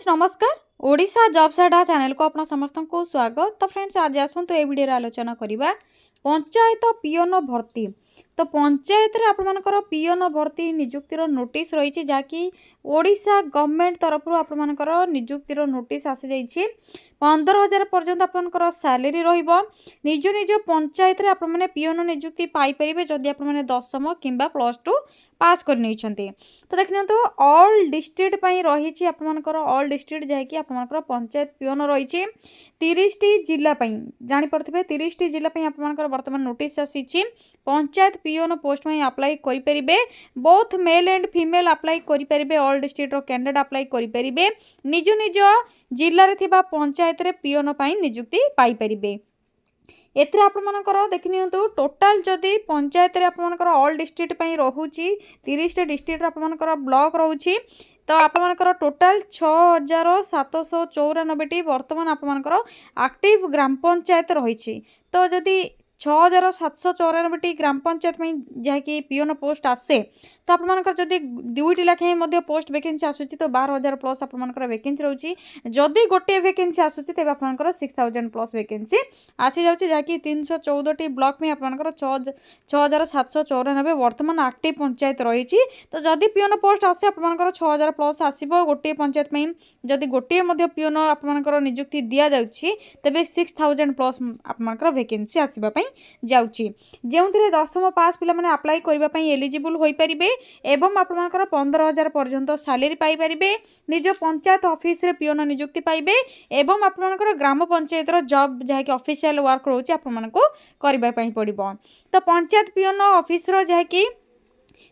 Friends नमस्कार। Odisha jobs अड्डा channel को अपना समस्त को स्वागत। तो फ्रेंड्स आज आसतु ए वीडियो आलोचना करवा पंचायत पिओन भर्ती। तो पंचायत रे आपमनकर पिओन भर्ती नियुक्तिर नोटिस रही जहाँकि ओडिशा गवर्नमेंट तरफ आपमनकर नियुक्तिर नोटिस आसी जाइए। 15,000 पर्यंत आपमनकर सैलरी रहिबो। निज निज पंचायत रे आपमने पिओन नियुक्ति पाई परिबे जदि आपमने 10वीं किंबा +2 पास कर नहीं। तो देखिए तो ऑल डिस्ट्रिक्ट पई रही आपमनकर ऑल डिस्ट्रिक्ट जहाँकि आपमनकर पंचायत पिओन रही 30 टी जिला पई जानि परथिबे 30 टी जिला पई आपमनकर वर्तमान नोटिस आसीछि। पंचायत पिओन पोस्ट में अप्लाई करि परिबे। Both male and female apply करि परिबे। ऑल डिस्ट्रिक्ट रो कैंडिडेट अप्लाई करि परिबे। निज निज जिल्ला रे थिबा पंचायत रे पिओन पई नियुक्ति पाई परिबे। एथरे आपमनकर देखि नियंतु टोटाल जदि पंचायत रे आपमनकर ऑल डिस्ट्रिक्ट पई रहूची 30 टा डिस्ट्रिक्ट रे आपमनकर ब्लॉक रहूची। तो आपमनकर टोटाल 6,794 टी वर्तमान आपमनकर एक्टिव ग्राम पंचायत रही। तो जदि 6,794 टी ग्राम पंचायत में जहाँकि पिओन पोस्ट आसे तो आपमनकर जदि 2टी लेखे पोस्ट वैकेंसी आसूची तो 12,000 प्लस आपमनकर वैकेंसी रहउची। जदि गोटे वैकेंसी आसूची तेबे आपमनकर 6,000 प्लस वैकेंसी आसी जाउची जहाँकि 314 टी ब्लॉक में आपमनकर 6,794 वर्तमान एक्टिव पंचायत रही। तो जदि पिओन पोस्ट आसे आपमनकर 6,000 प्लस आसीबो गोटे पंचायत में। जदि गोटे मध्ये पिओन आपमनकर नियुक्ति दिया जाउची तेबे 6,000 प्लस आपमनकर वैकेंसी आसीबा पई जाउची। जेउथिरे 10वीं पास पिला माने अप्लाई करबा पई एलिजिबल होई परिबे एवं आपमनकर 15,000 पर्यंत सैलरी पाई परिबे। निज पंचायत ऑफिस रे पिओन नियुक्ति पाइबे एवं आपमनकर ग्राम पंचायत रो जॉब जहाँकि ऑफिशियल वर्क रोचे आपमनको करबा पई पड़िबो। तो पंचायत पिओन ऑफिस रो जहाँकि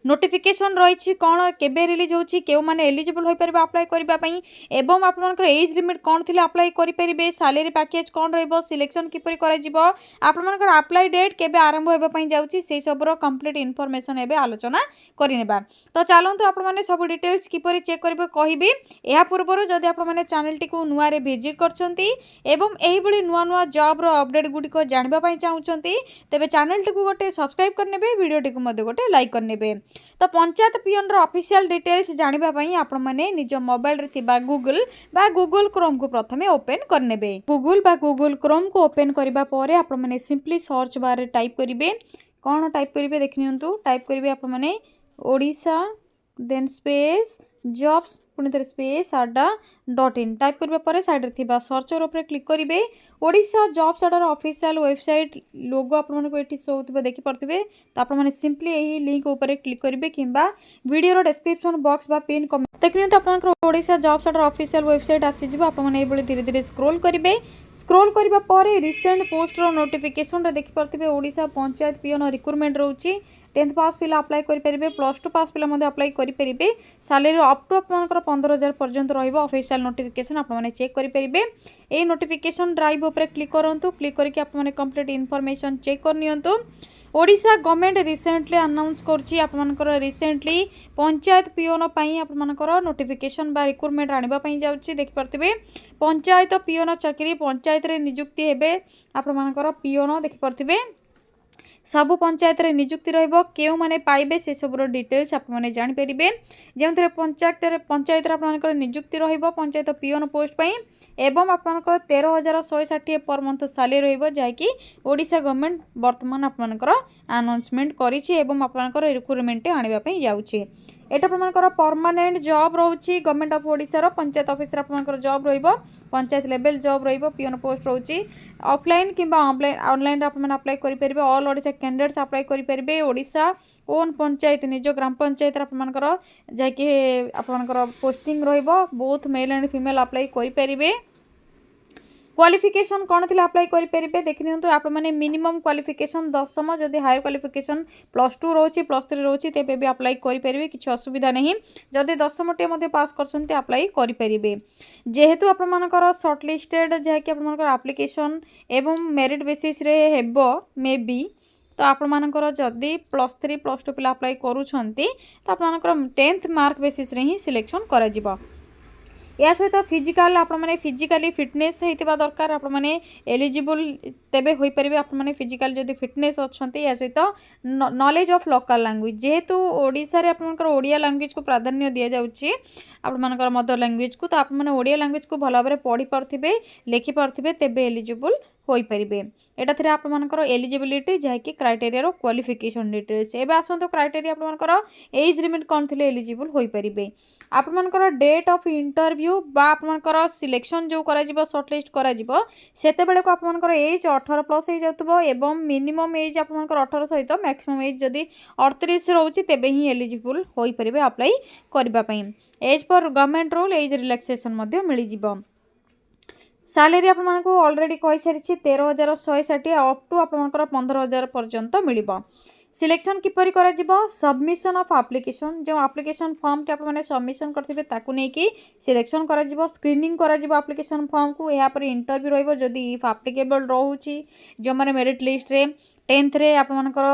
नोटिफिकेशन रही कौन केबे रिलीज होची केउ माने एलिजिबल होई परिबा अप्लाई करबा पई एवं आपमनकर एज लिमिट कौन थिले अप्लाई करि परिबे। सैलरी पैकेज कौन रहइबो सिलेक्शन किपरि करा जिवो आपमनकर अप्लाई डेट केबे आरंभ होबा पई जाउची से सब रो कंप्लीट इन्फॉर्मेशन एबे आलोचना करि नेबा। तो चलंतु आपण माने सब डिटेल्स किपरि चेक करबे कहिबी। एहा पूर्वरो जदि आपण माने चैनल टी को नुआ रे विजिट करछंती एवं एही बडी नुआ नुआ जॉब रो अपडेट गुडी को जानबा पई चाहुचंती तेबे चैनल टी को गोटे सब्सक्राइब करनेबे वीडियो टी को मध्ये गोटे लाइक करनेबे। तो पंचायत पिओन रो ऑफिशियल डिटेल्स जानिबा पई आपण माने निज मोबाइल रे थिबा गूगल क्रोम को प्रथमे ओपन करनेबे। गूगल क्रोम को ओपन करिबा परे आपण माने सिंपली सर्च बार रे टाइप करिवे। कोन टाइप करिवे देखनियंतु टाइप करिवे आपण माने ओडिशा देन स्पेस जॉब्स पुणी थे स्पेस अड्डा.in टाइप करबा परे साइड रे थिबा सर्चर ऊपर क्लिक करिवे। ओडिशा जॉब्स अड्डा ऑफिशियल वेबसाइट लोगो आपण माने को एठी शो होतबे देखि परथिबे। तो आपण माने सिंपली एही लिंक ऊपर क्लिक करिवे किंबा वीडियो रो डिस्क्रिप्शन बॉक्स बा पिन कमेंट देखियो तो आपण ओडिशा जॉब्स अड्डा ऑफिशियल वेबसाइट आसी जिवो। आपण माने एबोली धीरे धीरे स्क्रॉल करिवे। स्क्रॉल करबा परे रिसेंट पोस्ट रो नोटिफिकेशन रे देखि परथिबे ओडिशा पंचायत पिओन रिक्रूटमेंट रहउची। 10th पास पिला अप्लाई करि परिबे +2 पास पिला मध्ये अप्लाई करि परिबे। सैलरी अप टू आपनकर 15,000 पर्यंत रहिबो। ऑफिशियल नोटिफिकेशन आपण माने चेक करि परिबे। ए नोटिफिकेशन ड्राइव ऊपर क्लिक करंतु। क्लिक करके आपण माने कंप्लीट इन्फॉर्मेशन चेक कर नियंतु। ओडिशा गवर्नमेंट रिसेंटली अनाउंस करछि आपनकर रिसेंटली पंचायत पिओन पई आपनकर नोटिफिकेशन बा रिक्रूटमेंट आनिबा पई जाउछि। देखि परथिबे पंचायत पिओन चाकरी पंचायत रे नियुक्ति हेबे आपनकर पिओन देखि परथिबे सबु पंचायत रे नियुक्ति रहिबो केउ माने पाइबे से सब रो डिटेल्स आप माने जानि परिबे। जेउथरे पंचायत रे आपनकर नियुक्ति रहिबो पंचायत पिओन पोस्ट पई एवं आपनकर 13,160 पर मंथ सैलरी रहिबो जायकि ओडिशा गवर्नमेंट वर्तमान आपनकर अनाउंसमेंट करिछि एवं आपनकर रिक्रूटमेंट आनिबा पई जाउछि। एटा आपनकर परमानेंट जॉब रहउछि। गवर्नमेंट ऑफ ओडिशा रो पंचायत ऑफिस रे आपनकर जॉब रहिबो पंचायत लेवल जॉब रहिबो पिओन पोस्ट रहउछि। ऑफलाइन किंबा ऑनलाइन आप माने अप्लाई करि परिबे। ऑल ओडिशा कैंडिडेट्स अप्लाई करि परिबे। ओडिशा ओन पंचायत निज ग्राम पंचायत आपनकर जायकि आपनकर पोस्टिंग रहिबो। Both male and female apply करि परिबे। क्वालिफिकेशन कौन थी अप्लाई करि परिबे देखनियंतु आप माने मिनिमम क्वालिफिकेशन 10वीं जदि हायर क्वालिफिकेशन +2 रहउछि +3 रहउछि तेबे भी अप्लाई करि परिबे किछि असुविधा नहीं। जदि 10वीं टे मध्ये पास करछन्ते अप्लाई करि परिबे। जेहेतु आप मानकर शॉर्टलिस्टेड जहाँकि आप मानकर एप्लिकेशन एवं मेरिट बेसिस रे हेबो मे बी तो आप मानकर जदि +3 +2 पिला अप्लाई करूछन्ती तो आप मानकर 10th मार्क बेसिस रे ही सिलेक्शन करा जिवो। या सहित फिजिकाल आपने फिजिकाली फिटनेस होता दरकार आपने एलिजिबल तेबे हो पारे आपने फिजिकाल जदि फिटनेस अच्छा या सहित नॉलेज ऑफ लोकल लैंग्वेज जेहेतु ओडिशा रे आपनकर ओडिया लैंग्वेज को प्राधान्य दिया जाउची आपनकर मदर लैंग्वेज को तो आपने ओडिया लैंग्वेज को भल भाव पढ़ी पारे लिखि पारे तेबे एलिजिबल हो पारे एटा थे आपनकर एलिजिबिलिटी जहाँकि क्राइटेरिया क्वालिफिकेशन डिटेल्स एबे आसंतो क्राइटेरिया आपनकर एज लिमिट कौन थे एलिजिबल हो पारे आपनकर डेट ऑफ इंटरव्यू बा आपनकर सिलेक्शन जो करा जिवो शॉर्टलिस्ट करा जिवो सेते बेले को आपनकर एज 18 प्लस हो जातबो एवं मिनिमम एज आपनकर 18 सहित मैक्सिमम एज जदी 38 रहउची तेबे ही एलिजिबल हो पारे अप्लाई करबा पई as per government rule age relaxation मध्ये मिली जिवो सैलरी आपको ऑलरेडी कही सारी 13,160 अप टू आपनकर 15,000 पर्यंत मिल सिलेक्शन किपरि करा जिवो सबमिशन ऑफ एप्लिकेशन जो एप्लिकेशन फॉर्म के आपने सबमिशन करथिबे ताकू नै कि सिलेक्शन करा जिवो स्क्रीनिंग करा जिवो एप्लिकेशन फॉर्म को या पर इंटरव्यू रहइबो जदी इफ एप्लिकेबल रहउची जो माने मेरिट लिस्ट रे 10th रे आपनकर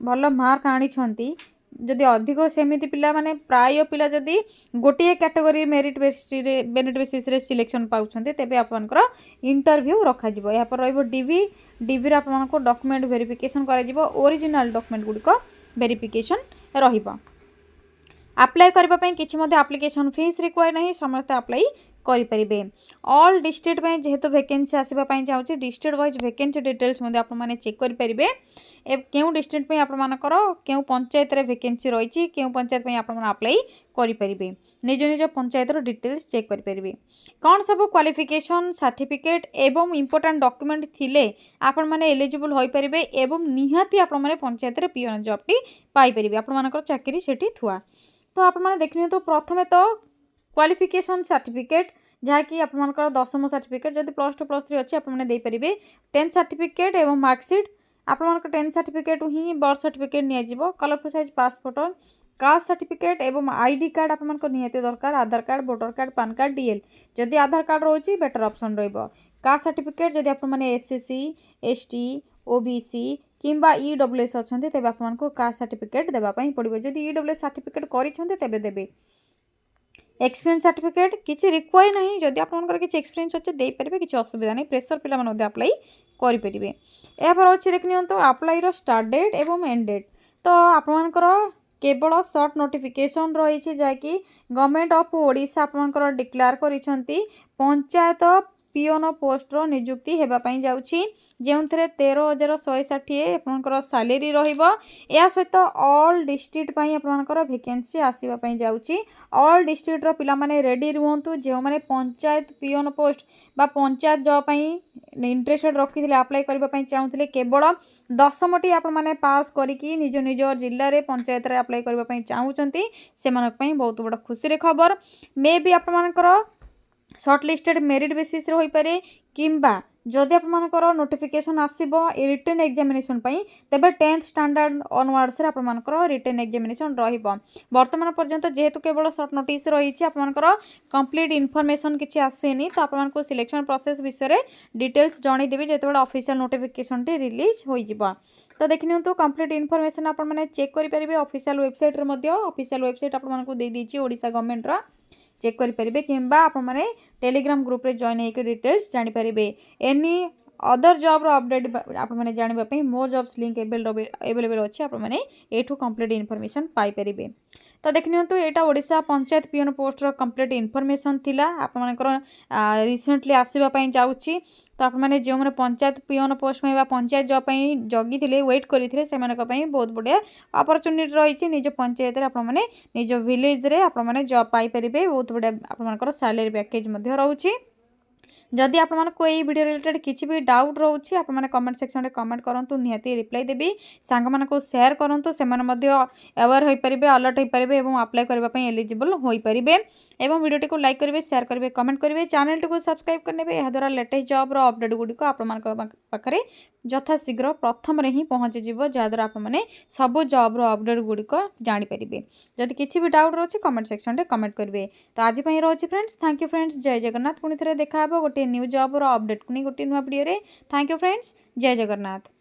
भल मार्क आनी छंती जदि अधिक सेमिति पिला माने प्राय पिला जदि गोटे कैटेगरी मेरिट बेसिस रे सिलेक्शन पाउछंते तेबे आपनकर इंटरव्यू रखा जिवो या पर रहइबो डीवी रे आपनको डॉक्यूमेंट वेरिफिकेशन करा जिवो ओरिजिनल डॉक्यूमेंट गुडिको वेरिफिकेशन रहिबो अप्लाई करबा पई किछि मध्ये एप्लिकेशन फीस रिक्वायर नहीं समस्त अप्लाई करि परिबे ऑल डिस्ट्रिक्ट में जेहेतु वैकेंसी आसीबा पई जाउची डिस्ट्रिक्ट वाइज वैकेंसी डिटेल्स मध्ये आपण माने चेक करि परिबे केउ डिस्ट्रिक्ट में आपण मानकर केउ पंचायत रे वैकेंसी रहिची केउ पंचायत पई आपण माने अप्लाई करि परिबे निज निज पंचायत रो डिटेल्स चेक करि परिबे कोन सब क्वालिफिकेशन सर्टिफिकेट एवं इंपोर्टेंट डॉक्यूमेंट थिले आपण माने एलिजिबल होई परिबे एवं निहाती आपण माने पंचायत रे पीएन जॉब टी पाई परिबे आपण मानकर चाकरी सेठी थुआ तो आपण माने देखनियो तो प्रथमे तो क्वालिफिकेशन सर्टिफिकेट जहाँकि आपंकर 10th सर्टिफिकेट जब +2 +3 अच्छी आपने 10th सर्टिफिकेट एवं मार्कसीट आपंकर 10th सर्टिफिकेट ही बर्थ सर्टिफिकेट नियाजिबो colourful size passport caste certificate एवं आईडी कार्ड आपंकर निहाती दरकार Aadhaar card voter card PAN card DL जदि आधार कार्ड रोची बेटर ऑप्शन रहिबो कास्ट सर्टिफिकेट जदि आप माने एसएससी एसटी ओबीसी किंबा ईडब्ल्यूएस अच्छे तेज आपको कास्ट सर्टिफिकेट देवाई पड़ो जदि ईडब्ल्यूएस सर्टिफिकेट करेंगे तेबे देबे एक्सपीरियंस सर्टिफिकेट किसी रिक्वायर नहीं जदि आपंकर किसी एक्सपीरियंस अच्छे दे पारे किसी असुविधा नहीं प्रेसर पिला माने अप्लाई करेंगे यापर अच्छे देखनी तो अप्लाई स्टार्ट डेट एवं एंड डेट तो आपंकर केवल सर्ट नोटिफिकेशन रही जहाँकि गवर्नमेंट ऑफ ओडिशा आपंकर डिक्लेयर करिसेंती पंचायत पीओन पोस्टर नियुक्ति होगापी जाऊँगी जो 13,160 आपंकर सैलरी रहा सहित ऑल डिस्ट्रिक्ट आपंकर वैकेंसी आसवाई जाऊँगी ऑल डिस्ट्रिक्टर पिला माने रेडी रुहतु जो मैंने पंचायत पीओन पोस्ट बा पंचायत जॉब इंटरेस्टेड रखी अप्लाई करने चाहूँगे केवल 10टी आपने पास करी निज निज जिले में पंचायत रे अप्लाई करने चाहूँगी से बहुत बड़ा खुशी खबर मे भी आपंकर शॉर्टलिस्टेड मेरिट बेसिस हो पारे किंबा जदि आपंकर नोटिफिकेशन आसो रिटन एग्जामिनेशन तेबे 10th स्टैंडर्ड ऑनवर्ड्स रे आपंकर रिटन एग्जामिनेशन वर्तमान पर्यंत जेहेतु केवल शॉर्ट नोटिस रही आपंकर कंप्लीट इनफॉरमेशन किसी आसेनी तो आपको सिलेक्शन प्रोसेस विषय डिटेल्स जनईदेवी जो ऑफिशियल नोटिफिकेशन टी रिलीज हो तो देखनी तो कंप्लीट इनफॉरमेशन आपने चेक करेंगे ऑफिशियल वेबसाइट ऑफिशियल वेबसाइट आपको दे दीजिए ओडिशा गवर्नमेंट चेक करेंगे किंबा आपने टेलीग्राम ग्रुप रे जॉइन होकर डिटेल्स जानीपर एनी अदर जॉब अपडेट आपने जानापी मो जॉब्स लिंक एवेलेबल अच्छे आपने एठू कंप्लीट इनफॉरमेशन पाइपर तो देखनी तो यहाँ Odisha panchayat peon poster complete information थिला आपनकर रिसेंटली आसवाई जाऊँगी तो आपने जो मैंने पंचायत पीओन पोस्ट में पंचायत जॉब जगी थे वेट करते से बहुत बढ़िया अपरचुनिटी रही निज पंचायत आपने निज विलेज रे आपने जॉब पाइपर बहुत बढ़िया आपंकर सैलरी पैकेज रोचे जदि आपको ये वीडियो रिलेटेड किसी भी डाउट रोचे आपने कमेंट सेक्शन में कमेंट करूँ निहाती रिप्लाई देवी सांग मानक शेयर करूँ से अवेयर हो पारे अलर्ट हो पारे और अप्लाई करने एलिजिबल हो पारे एवं वीडियो को लाइक करेंगे शेयर करेंगे कमेंट करेंगे चैनल टी को सब्सक्राइब करने यह द्वारा लेटेस्ट जॉब अपडेट गुड़िक आपरे यथाशीघ्र प्रथम ही पहुँचीज जहाँद्वारा आपने सबू जॉब अपडेट गुड़िक जानीपर जदि किसी भी डाउट रोचे कमेंट सेक्शन में कमेंट करेंगे तो आज रोचे फ्रेंड्स थैंक यू फ्रेंड्स जय जगन्नाथ पुणी थे देखा गोटे न्यू जॉब अपडेट को नहीं गोटे नुआ वीडियो थैंक यू फ्रेंड्स जय जगन्नाथ।